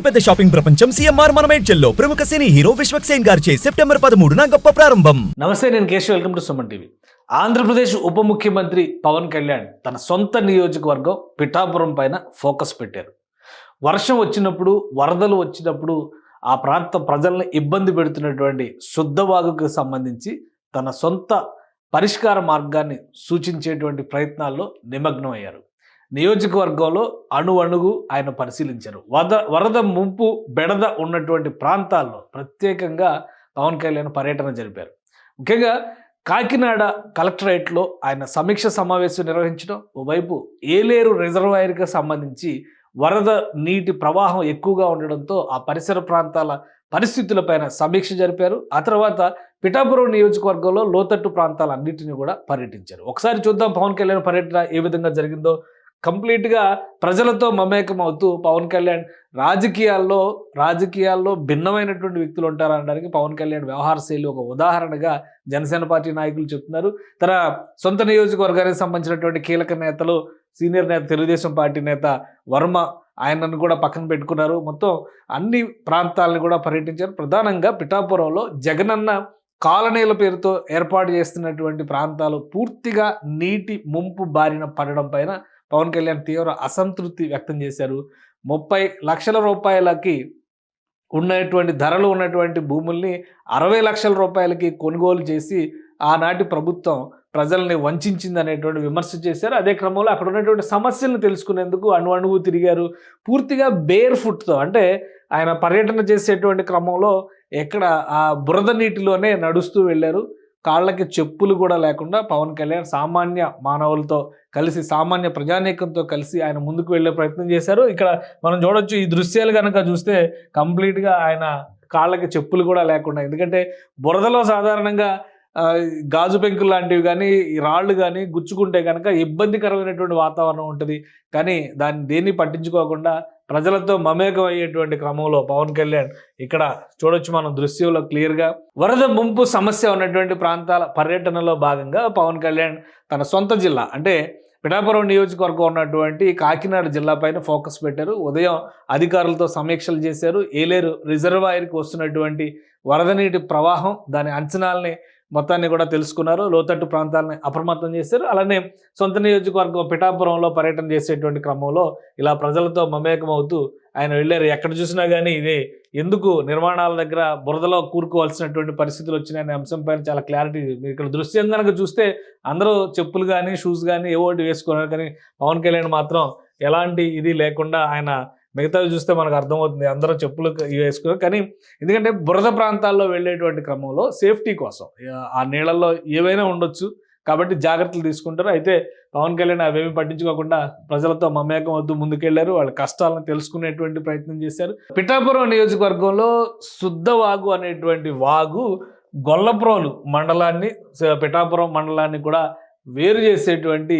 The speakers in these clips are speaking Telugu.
పెద్ద షాపింగ్ ప్రపంచం సిఎంఆర్ మనమేడ్చల్లో ప్రముఖ సినీ హీరో విశ్వక్ సేన్ గారిచే సెప్టెంబర్ 13న గొప్ప ప్రారంభం. నమస్తే, నేను Keshav. Welcome to Suman TV. Andhra Pradesh ఉప ముఖ్యమంత్రి పవన్ కళ్యాణ్ తన సొంత నియోజకవర్గం పిఠాపురం పైన ఫోకస్ పెట్టారు. వర్షం వచ్చినప్పుడు, వరదలు వచ్చినప్పుడు ఆ ప్రాంత ప్రజల్ని ఇబ్బంది పెడుతున్నటువంటి శుద్ధవాగుకు సంబంధించి తన సొంత పరిష్కార మార్గాన్ని సూచించేటువంటి ప్రయత్నాల్లో నిమగ్నం అయ్యారు. నియోజకవర్గంలో అణువణుగు ఆయన పరిశీలించారు. వరద ముంపు బెడద ఉన్నటువంటి ప్రాంతాల్లో ప్రత్యేకంగా పవన్ కళ్యాణ్ పర్యటన జరిపారు. ముఖ్యంగా కాకినాడ కలెక్టరేట్లో ఆయన సమీక్ష సమావేశం నిర్వహించడం, ఓవైపు ఏలేరు రిజర్వాయర్కి సంబంధించి వరద నీటి ప్రవాహం ఎక్కువగా ఉండడంతో ఆ పరిసర ప్రాంతాల పరిస్థితులపైన సమీక్ష జరిపారు. ఆ తర్వాత పిఠాపురం నియోజకవర్గంలో లోతట్టు ప్రాంతాలన్నింటినీ కూడా పర్యటించారు. ఒకసారి చూద్దాం పవన్ కళ్యాణ్ పర్యటన ఏ విధంగా జరిగిందో. కంప్లీట్గా ప్రజలతో మమేకం అవుతూ పవన్ కళ్యాణ్ రాజకీయాల్లో భిన్నమైనటువంటి వ్యక్తులు ఉంటారనడానికి పవన్ కళ్యాణ్ వ్యవహార శైలి ఒక ఉదాహరణగా జనసేన పార్టీ నాయకులు చెప్తున్నారు. తన సొంత నియోజకవర్గానికి సంబంధించినటువంటి కీలక నేతలు, సీనియర్ నేత తెలుగుదేశం పార్టీ నేత వర్మ ఆయనను కూడా పక్కన పెట్టుకున్నారు. మొత్తం అన్ని ప్రాంతాలను కూడా పర్యటించారు. ప్రధానంగా పిఠాపురంలో జగనన్న కాలనీల పేరుతో ఏర్పాటు చేస్తున్నటువంటి ప్రాంతాలు పూర్తిగా నీటి ముంపు బారిన పడడం పైన పవన్ కళ్యాణ్ తీవ్ర అసంతృప్తి వ్యక్తం చేశారు. 30 లక్షల రూపాయలకి ఉన్నటువంటి ధరలు ఉన్నటువంటి భూముల్ని 60 లక్షల రూపాయలకి కొనుగోలు చేసి ఆనాటి ప్రభుత్వం ప్రజల్ని వంచింది అనేటువంటి విమర్శ చేశారు. అదే క్రమంలో అక్కడ ఉన్నటువంటి సమస్యలను తెలుసుకునేందుకు అణువణువు తిరిగారు. పూర్తిగా బేర్ ఫుట్తో, అంటే ఆయన పర్యటన చేసేటువంటి క్రమంలో ఎక్కడ ఆ బురద నీటిలోనే నడుస్తూ వెళ్ళారు. కాళ్ళకి చెప్పులు కూడా లేకుండా పవన్ కళ్యాణ్ సామాన్య మానవులతో కలిసి, సామాన్య ప్రజానీకంతో కలిసి ఆయన ముందుకు వెళ్ళే ప్రయత్నం చేశారు. ఇక్కడ మనం చూడొచ్చు, ఈ దృశ్యాలు కనుక చూస్తే కంప్లీట్గా ఆయన కాళ్ళకి చెప్పులు కూడా లేకుండా, ఎందుకంటే బురదలో సాధారణంగా గాజు పెంకులు లాంటివి కానీ, ఈ రాళ్ళు కానీ గుచ్చుకుంటే కనుక ఇబ్బందికరమైనటువంటి వాతావరణం ఉంటుంది. కానీ దేన్ని పట్టించుకోకుండా ప్రజలతో మమేకం అయ్యేటువంటి క్రమంలో పవన్ కళ్యాణ్ ఇక్కడ చూడొచ్చు మనం దృశ్యంలో క్లియర్గా. వరద ముంపు సమస్య ఉన్నటువంటి ప్రాంతాల పర్యటనలో భాగంగా పవన్ కళ్యాణ్ తన సొంత జిల్లా అంటే పిఠాపురం నియోజకవర్గం ఉన్నటువంటి కాకినాడ జిల్లా పైన ఫోకస్ పెట్టారు. ఉదయం అధికారులతో సమీక్షలు చేశారు. ఏలేరు రిజర్వాయర్కి వస్తున్నటువంటి వరద నీటి ప్రవాహం, దాని అంచనాలని మొత్తాన్ని కూడా తెలుసుకున్నారు. లోతట్టు ప్రాంతాలని అప్రమత్తం చేశారు. అలానే సొంత నియోజకవర్గం పిఠాపురంలో పర్యటన చేసేటువంటి క్రమంలో ఇలా ప్రజలతో మమేకం అవుతూ ఆయన వెళ్ళారు. ఎక్కడ చూసినా కానీ ఇదే ఎందుకు నిర్మాణాల దగ్గర బురదలో కూరుకోవాల్సినటువంటి పరిస్థితులు వచ్చినాయనే అంశం పైన చాలా క్లారిటీ. ఇక్కడ దృశ్యం కనుక చూస్తే అందరూ చెప్పులు కానీ షూస్ కానీ ఏవోటి వేసుకున్నారు. కానీ పవన్ కళ్యాణ్ మాత్రం ఎలాంటి ఇది లేకుండా ఆయన మిగతావి చూస్తే మనకు అర్థమవుతుంది, అందరూ చెప్పులు వేసుకున్నారు. కానీ ఎందుకంటే బురద ప్రాంతాల్లో వెళ్ళేటువంటి క్రమంలో సేఫ్టీ కోసం ఆ నీళ్ళల్లో ఏవైనా ఉండొచ్చు కాబట్టి జాగ్రత్తలు తీసుకుంటారు. అయితే పవన్ కళ్యాణ్ అవేమి పట్టించుకోకుండా ప్రజలతో మమేకం అవుతూ ముందుకెళ్లారు. వాళ్ళ కష్టాలను తెలుసుకునేటువంటి ప్రయత్నం చేశారు. పిఠాపురం నియోజకవర్గంలో శుద్ధవాగు అనేటువంటి వాగు గొల్లప్రోలు మండలాన్ని, పిఠాపురం మండలాన్ని కూడా వేరు చేసేటువంటి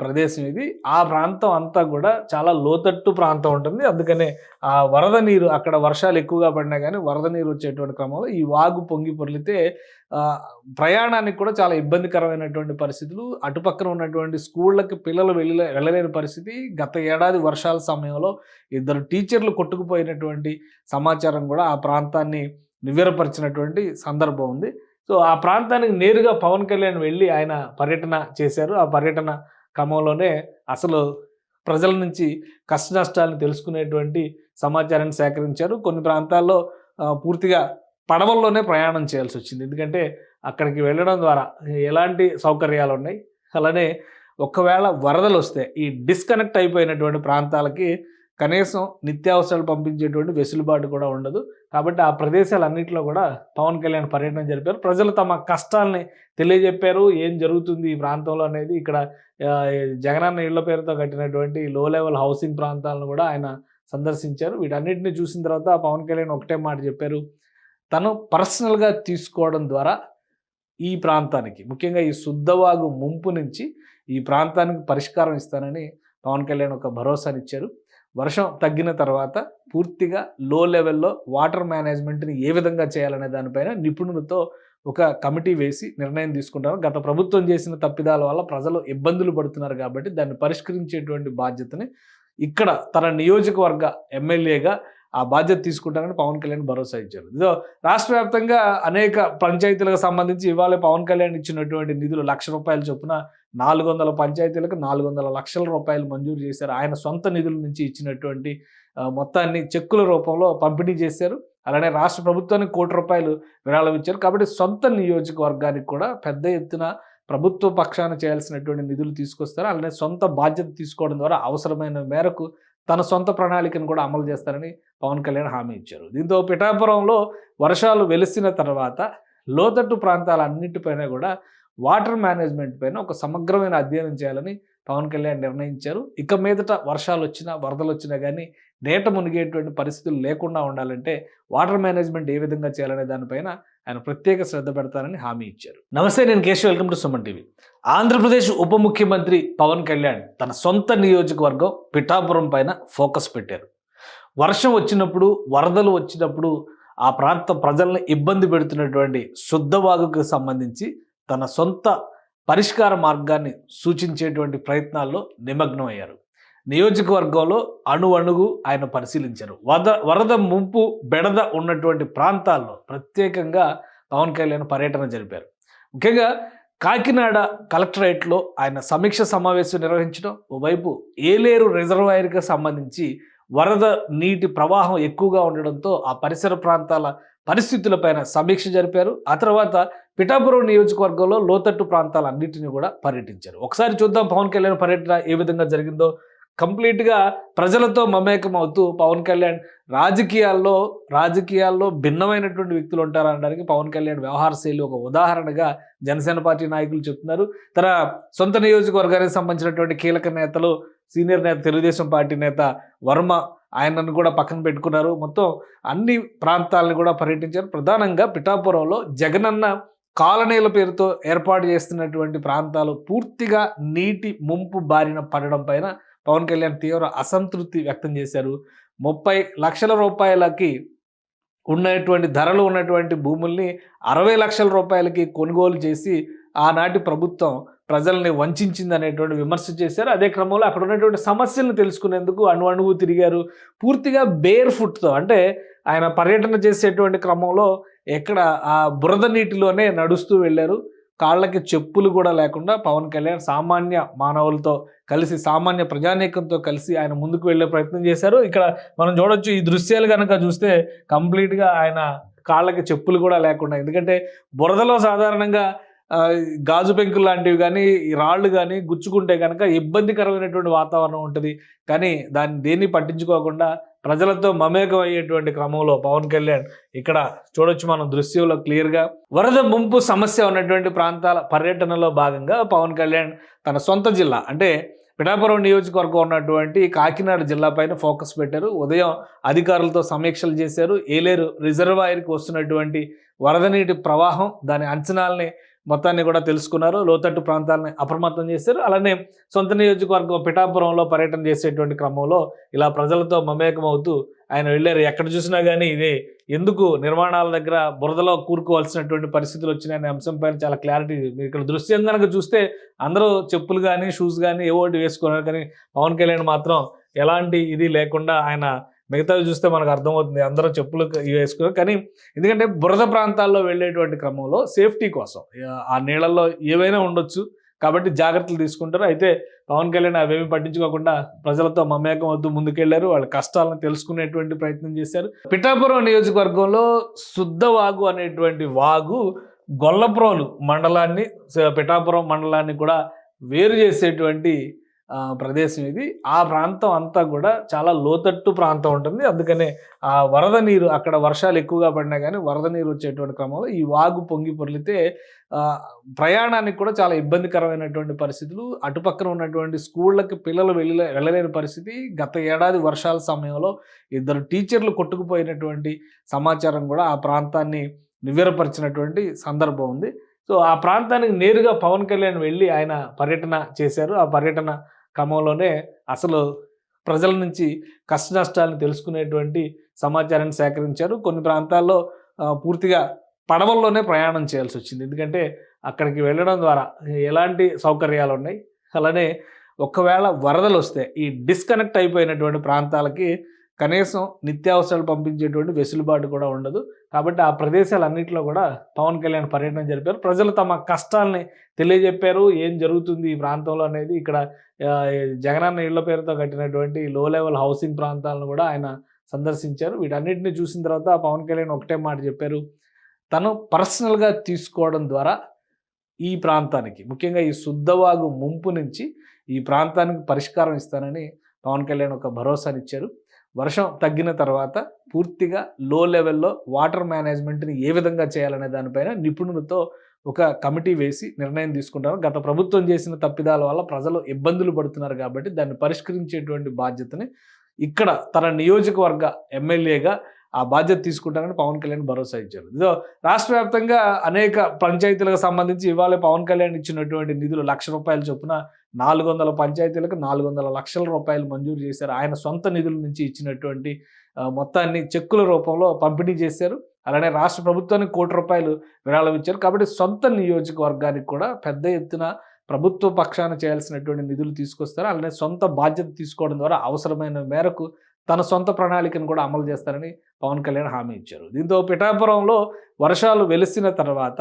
ప్రదేశం ఇది. ఆ ప్రాంతం అంతా కూడా చాలా లోతట్టు ప్రాంతం ఉంటుంది. అందుకనే ఆ వరద నీరు, అక్కడ వర్షాలు ఎక్కువగా పడినా కానీ వరద నీరు వచ్చేటువంటి క్రమంలో ఈ వాగు పొంగి పొర్లితే ప్రయాణానికి కూడా చాలా ఇబ్బందికరమైనటువంటి పరిస్థితులు. అటుపక్కన ఉన్నటువంటి స్కూళ్ళకి పిల్లలు వెళ్ళలేని పరిస్థితి. గత ఏడాది వర్షాల సమయంలో 2 టీచర్లు కొట్టుకుపోయినటువంటి సమాచారం కూడా ఆ ప్రాంతాన్ని నివ్వెరపరిచినటువంటి సందర్భం ఉంది. సో ఆ ప్రాంతానికి నేరుగా పవన్ కళ్యాణ్ వెళ్ళి ఆయన పర్యటన చేశారు. ఆ పర్యటన క్రమంలోనే అసలు ప్రజల నుంచి కష్ట నష్టాలను తెలుసుకునేటువంటి సమాచారాన్ని సేకరించారు. కొన్ని ప్రాంతాల్లో పూర్తిగా పడవల్లోనే ప్రయాణం చేయాల్సి వచ్చింది. ఎందుకంటే అక్కడికి వెళ్ళడం ద్వారా ఎలాంటి సౌకర్యాలు ఉన్నాయి, అలానే ఒకవేళ వరదలు వస్తే ఈ డిస్కనెక్ట్ అయిపోయినటువంటి ప్రాంతాలకి కనీసం నిత్యావసరాలు పంపించేటువంటి వెసులుబాటు కూడా ఉండదు. కాబట్టి ఆ ప్రదేశాలన్నింటిలో కూడా పవన్ కళ్యాణ్ పర్యటన జరిపారు. ప్రజలు తమ కష్టాలని తెలియజెప్పారు. ఏం జరుగుతుంది ఈ ప్రాంతంలో అనేది. ఇక్కడ జగనన్న ఇళ్ల పేరుతో కట్టినటువంటి లో లెవెల్ హౌసింగ్ ప్రాంతాలను కూడా ఆయన సందర్శించారు. వీటన్నిటిని చూసిన తర్వాత పవన్ కళ్యాణ్ ఒకటే మాట చెప్పారు, తను పర్సనల్గా తీసుకోవడం ద్వారా ఈ ప్రాంతానికి, ముఖ్యంగా ఈ శుద్ధవాగు ముంపు నుంచి ఈ ప్రాంతానికి పరిష్కారం ఇస్తానని పవన్ కళ్యాణ్ ఒక భరోసానిచ్చారు. వర్షం తగ్గిన తర్వాత పూర్తిగా లో లెవెల్లో వాటర్ మేనేజ్మెంట్ని ఏ విధంగా చేయాలనే దానిపైన నిపుణులతో ఒక కమిటీ వేసి నిర్ణయం తీసుకుంటారు. గత ప్రభుత్వం చేసిన తప్పిదాల వల్ల ప్రజలు ఇబ్బందులు పడుతున్నారు కాబట్టి దాన్ని పరిష్కరించేటువంటి బాధ్యతని ఇక్కడ తన నియోజకవర్గ ఎమ్మెల్యేగా ఆ బాధ్యత తీసుకుంటారని పవన్ కళ్యాణ్ భరోసా ఇచ్చారు. ఇదో రాష్ట్ర వ్యాప్తంగా అనేక పంచాయతీలకు సంబంధించి ఇవాళ పవన్ కళ్యాణ్ ఇచ్చినటువంటి నిధులు ₹1,00,000 చొప్పున 400 పంచాయతీలకు 400 లక్షల రూపాయలు మంజూరు చేశారు. ఆయన సొంత నిధుల నుంచి ఇచ్చినటువంటి మొత్తాన్ని చెక్కుల రూపంలో పంపిణీ చేశారు. అలానే రాష్ట్ర ప్రభుత్వానికి ₹1,00,00,000 విరాళం ఇచ్చారు. కాబట్టి సొంత నియోజకవర్గానికి కూడా పెద్ద ఎత్తున ప్రభుత్వ పక్షాన చేయాల్సినటువంటి నిధులు తీసుకొస్తారు. అలానే సొంత బాధ్యత తీసుకోవడం ద్వారా అవసరమైన మేరకు తన సొంత ప్రణాళికను కూడా అమలు చేస్తారని పవన్ కళ్యాణ్ హామీ ఇచ్చారు. దీంతో పిఠాపురంలో వర్షాలు వెలిసిన తర్వాత లోతట్టు ప్రాంతాలన్నిటిపైన కూడా వాటర్ మేనేజ్మెంట్ పైన ఒక సమగ్రమైన అధ్యయనం చేయాలని పవన్ కళ్యాణ్ నిర్ణయించారు. ఇక మీదట వర్షాలు వచ్చినా వరదలు వచ్చినా కానీ నేట మునిగేటువంటి పరిస్థితులు లేకుండా ఉండాలంటే వాటర్ మేనేజ్మెంట్ ఏ విధంగా చేయాలనే దానిపైన ఆయన ప్రత్యేక శ్రద్ధ పెడతారని హామీ ఇచ్చారు. నమస్తే, నేను Keshav. Welcome to Suman TV. Andhra Pradesh ఉప ముఖ్యమంత్రి పవన్ కళ్యాణ్ తన సొంత నియోజకవర్గం పిఠాపురం పైన ఫోకస్ పెట్టారు. వర్షం వచ్చినప్పుడు, వరదలు వచ్చినప్పుడు ఆ ప్రాంత ప్రజల్ని ఇబ్బంది పెడుతున్నటువంటి శుద్ధవాగుకు సంబంధించి తన సొంత పరిష్కార మార్గాన్ని సూచించేటువంటి ప్రయత్నాల్లో నిమగ్నం అయ్యారు. నియోజకవర్గంలో అణువణుగు ఆయన పరిశీలించారు. వరద ముంపు బెడద ఉన్నటువంటి ప్రాంతాల్లో ప్రత్యేకంగా పవన్ కళ్యాణ్ పర్యటన జరిపారు. ముఖ్యంగా కాకినాడ కలెక్టరేట్లో ఆయన సమీక్ష సమావేశం నిర్వహించడం, ఓవైపు ఏలేరు రిజర్వాయర్కి సంబంధించి వరద నీటి ప్రవాహం ఎక్కువగా ఉండడంతో ఆ పరిసర ప్రాంతాల పరిస్థితులపైన సమీక్ష జరిపారు. ఆ తర్వాత పిఠాపురం నియోజకవర్గంలో లోతట్టు ప్రాంతాలన్నింటినీ కూడా పర్యటించారు. ఒకసారి చూద్దాం పవన్ కళ్యాణ్ పర్యటన ఏ విధంగా జరిగిందో. కంప్లీట్గా ప్రజలతో మమేకం అవుతూ పవన్ కళ్యాణ్ రాజకీయాల్లో భిన్నమైనటువంటి వ్యక్తులు ఉంటారనడానికి పవన్ కళ్యాణ్ వ్యవహార శైలి ఒక ఉదాహరణగా జనసేన పార్టీ నాయకులు చెప్తున్నారు. తన సొంత నియోజకవర్గానికి సంబంధించినటువంటి కీలక నేతలు, సీనియర్ నేత తెలుగుదేశం పార్టీ నేత వర్మ ఆయనను కూడా పక్కన పెట్టుకున్నారు. మొత్తం అన్ని ప్రాంతాలను కూడా పర్యటించారు. ప్రధానంగా పిఠాపురంలో జగనన్న కాలనీల పేరుతో ఏర్పాటు చేస్తున్నటువంటి ప్రాంతాలు పూర్తిగా నీటి ముంపు బారిన పడడం పైన పవన్ కళ్యాణ్ తీవ్ర అసంతృప్తి వ్యక్తం చేశారు. 30 లక్షల రూపాయలకి ఉన్నటువంటి ధరలు ఉన్నటువంటి భూముల్ని 60 లక్షల రూపాయలకి కొనుగోలు చేసి ఆనాటి ప్రభుత్వం ప్రజల్ని వంచింది అనేటువంటి విమర్శ చేశారు. అదే క్రమంలో అక్కడ ఉన్నటువంటి సమస్యలను తెలుసుకునేందుకు అణువణువు తిరిగారు. పూర్తిగా బేర్ ఫుట్తో, అంటే ఆయన పర్యటన చేసేటువంటి క్రమంలో ఎక్కడ ఆ బురద నీటిలోనే నడుస్తూ వెళ్ళారు. కాళ్ళకి చెప్పులు కూడా లేకుండా పవన్ కళ్యాణ్ సామాన్య మానవులతో కలిసి, సామాన్య ప్రజానీకంతో కలిసి ఆయన ముందుకు వెళ్ళే ప్రయత్నం చేశారు. ఇక్కడ మనం చూడొచ్చు, ఈ దృశ్యాలు కనుక చూస్తే కంప్లీట్గా ఆయన కాళ్ళకి చెప్పులు కూడా లేకుండా, ఎందుకంటే బురదలో సాధారణంగా గాజు పెంకులు లాంటివి కానీ రాళ్ళు కానీ గుచ్చుకుంటే కనుక ఇబ్బందికరమైనటువంటి వాతావరణం ఉంటుంది. కానీ దేన్ని పట్టించుకోకుండా ప్రజలతో మమేకం అయ్యేటువంటి క్రమంలో పవన్ కళ్యాణ్ ఇక్కడ చూడొచ్చు మనం దృశ్యంలో క్లియర్గా. వరద ముంపు సమస్య ఉన్నటువంటి ప్రాంతాల పర్యటనలో భాగంగా పవన్ కళ్యాణ్ తన సొంత జిల్లా అంటే పిఠాపురం నియోజకవర్గం ఉన్నటువంటి కాకినాడ జిల్లా పైన ఫోకస్ పెట్టారు. ఉదయం అధికారులతో సమీక్షలు చేశారు. ఏలేరు రిజర్వాయర్కి వస్తున్నటువంటి వరద నీటి ప్రవాహం, దాని అంచనాలని మొత్తాన్ని కూడా తెలుసుకున్నారు. లోతట్టు ప్రాంతాలని అప్రమత్తం చేశారు. అలానే సొంత నియోజకవర్గం పిఠాపురంలో పర్యటన చేసేటువంటి క్రమంలో ఇలా ప్రజలతో మమేకం అవుతూ ఆయన వెళ్ళారు. ఎక్కడ చూసినా కానీ ఇదే ఎందుకు నిర్మాణాల దగ్గర బురదలో కూరుకోవాల్సినటువంటి పరిస్థితులు వచ్చినాయనే అంశంపైన చాలా క్లారిటీ. మీరు ఇక్కడ దృశ్యం కనుక చూస్తే అందరూ చెప్పులు కానీ షూస్ కానీ ఏవోటి వేసుకున్నారు. కానీ పవన్ కళ్యాణ్ మాత్రం ఎలాంటి ఇది లేకుండా ఆయన మిగతావి చూస్తే మనకు అర్థమవుతుంది, అందరూ చెప్పులు వేసుకున్నారు. కానీ ఎందుకంటే బురద ప్రాంతాల్లో వెళ్ళేటువంటి క్రమంలో సేఫ్టీ కోసం ఆ నీళ్ళల్లో ఏవైనా ఉండొచ్చు కాబట్టి జాగ్రత్తలు తీసుకుంటారు. అయితే పవన్ కళ్యాణ్ అవేమి పట్టించుకోకుండా ప్రజలతో మమేకం అవుతూ ముందుకెళ్లారు. వాళ్ళ కష్టాలను తెలుసుకునేటువంటి ప్రయత్నం చేశారు. పిఠాపురం నియోజకవర్గంలో శుద్ధవాగు అనేటువంటి వాగు గొల్లప్రోలు మండలాన్ని, పిఠాపురం మండలాన్ని కూడా వేరు చేసేటువంటి ప్రదేశం ఇది. ఆ ప్రాంతం అంతా కూడా చాలా లోతట్టు ప్రాంతం ఉంటుంది. అందుకనే ఆ వరద నీరు, అక్కడ వర్షాలు ఎక్కువగా పడినా కానీ వరద నీరు వచ్చేటువంటి క్రమంలో ఈ వాగు పొంగి పొర్లితే ప్రయాణానికి కూడా చాలా ఇబ్బందికరమైనటువంటి పరిస్థితులు. అటుపక్కన ఉన్నటువంటి స్కూళ్ళకి పిల్లలు వెళ్ళలేని పరిస్థితి. గత ఏడాది వర్షాల సమయంలో 2 టీచర్లు కొట్టుకుపోయినటువంటి సమాచారం కూడా ఆ ప్రాంతాన్ని నివ్వెరపరిచినటువంటి సందర్భం ఉంది. సో ఆ ప్రాంతానికి నేరుగా పవన్ కళ్యాణ్ వెళ్ళి ఆయన పర్యటన చేశారు. ఆ పర్యటన క్రమంలోనే అసలు ప్రజల నుంచి కష్ట నష్టాలను తెలుసుకునేటువంటి సమాచారాన్ని సేకరించారు. కొన్ని ప్రాంతాల్లో పూర్తిగా పడవల్లోనే ప్రయాణం చేయాల్సి వచ్చింది. ఎందుకంటే అక్కడికి వెళ్ళడం ద్వారా ఎలాంటి సౌకర్యాలు ఉన్నాయి, అలానే ఒకవేళ వరదలు వస్తే ఈ డిస్కనెక్ట్ అయిపోయినటువంటి ప్రాంతాలకి కనీసం నిత్యావసరాలు పంపించేటువంటి వెసులుబాటు కూడా ఉండదు. కాబట్టి ఆ ప్రదేశాలన్నింటిలో కూడా పవన్ కళ్యాణ్ పర్యటన జరిపారు. ప్రజలు తమ కష్టాల్ని తెలియజెప్పారు. ఏం జరుగుతుంది ఈ ప్రాంతంలో అనేది. ఇక్కడ జగనన్న ఇళ్ల పేరుతో కట్టినటువంటి లో లెవెల్ హౌసింగ్ ప్రాంతాలను కూడా ఆయన సందర్శించారు. వీటన్నిటిని చూసిన తర్వాత పవన్ కళ్యాణ్ ఒకటే మాట చెప్పారు. తను పర్సనల్గా తీసుకోవడం ద్వారా ఈ ప్రాంతానికి, ముఖ్యంగా ఈ శుద్ధవాగు ముంపు నుంచి ఈ ప్రాంతానికి పరిష్కారం ఇస్తానని పవన్ కళ్యాణ్ ఒక భరోసానిచ్చారు. వర్షం తగ్గిన తర్వాత పూర్తిగా లో లెవెల్లో వాటర్ మేనేజ్మెంట్ని ఏ విధంగా చేయాలనే దానిపైన నిపుణులతో ఒక కమిటీ వేసి నిర్ణయం తీసుకుంటారు. గత ప్రభుత్వం చేసిన తప్పిదాల వల్ల ప్రజలు ఇబ్బందులు పడుతున్నారు కాబట్టి దాన్ని పరిష్కరించేటువంటి బాధ్యతని ఇక్కడ తన నియోజకవర్గ ఎమ్మెల్యేగా ఆ బాధ్యత తీసుకుంటారని పవన్ కళ్యాణ్ భరోసా ఇచ్చారు. ఇదో రాష్ట్ర వ్యాప్తంగా అనేక పంచాయతీలకు సంబంధించి ఇవాళ పవన్ కళ్యాణ్ ఇచ్చినటువంటి నిధులు ₹1,00,000 చొప్పున 400 పంచాయతీలకు 400 లక్షల రూపాయలు మంజూరు చేశారు. ఆయన సొంత నిధుల నుంచి ఇచ్చినటువంటి మొత్తాన్ని చెక్కుల రూపంలో పంపిణీ చేశారు. అలానే రాష్ట్ర ప్రభుత్వానికి ₹1,00,00,000 విరాళం ఇచ్చారు. కాబట్టి సొంత నియోజకవర్గానికి కూడా పెద్ద ఎత్తున ప్రభుత్వ పక్షాన చేయాల్సినటువంటి నిధులు తీసుకొస్తారు. అలానే సొంత బాధ్యత తీసుకోవడం ద్వారా అవసరమైన మేరకు తన సొంత ప్రణాళికను కూడా అమలు చేస్తారని పవన్ కళ్యాణ్ హామీ ఇచ్చారు. దీంతో పిఠాపురంలో వర్షాలు వెలిసిన తర్వాత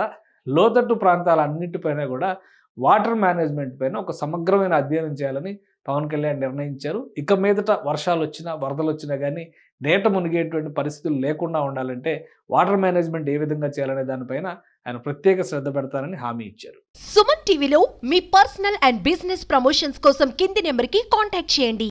లోతట్టు ప్రాంతాలన్నింటిపైన కూడా వాటర్ మేనేజ్మెంట్ పైన ఒక సమగ్రమైన అధ్యయనం చేయాలని పవన్ కళ్యాణ్ నిర్ణయించారు. ఇక మీదట వర్షాలు వచ్చినా వరదలు వచ్చినా కానీ నేట మునిగేటువంటి పరిస్థితులు లేకుండా ఉండాలంటే వాటర్ మేనేజ్మెంట్ ఏ విధంగా చేయాలనే దానిపైన ఆయన ప్రత్యేక శ్రద్ధ పెడతారని హామీ ఇచ్చారు. సుమన్ టీవీలో మీ పర్సనల్ అండ్ బిజినెస్ ప్రమోషన్స్ కోసం కింది నెంబర్కి కాంటాక్ట్ చేయండి.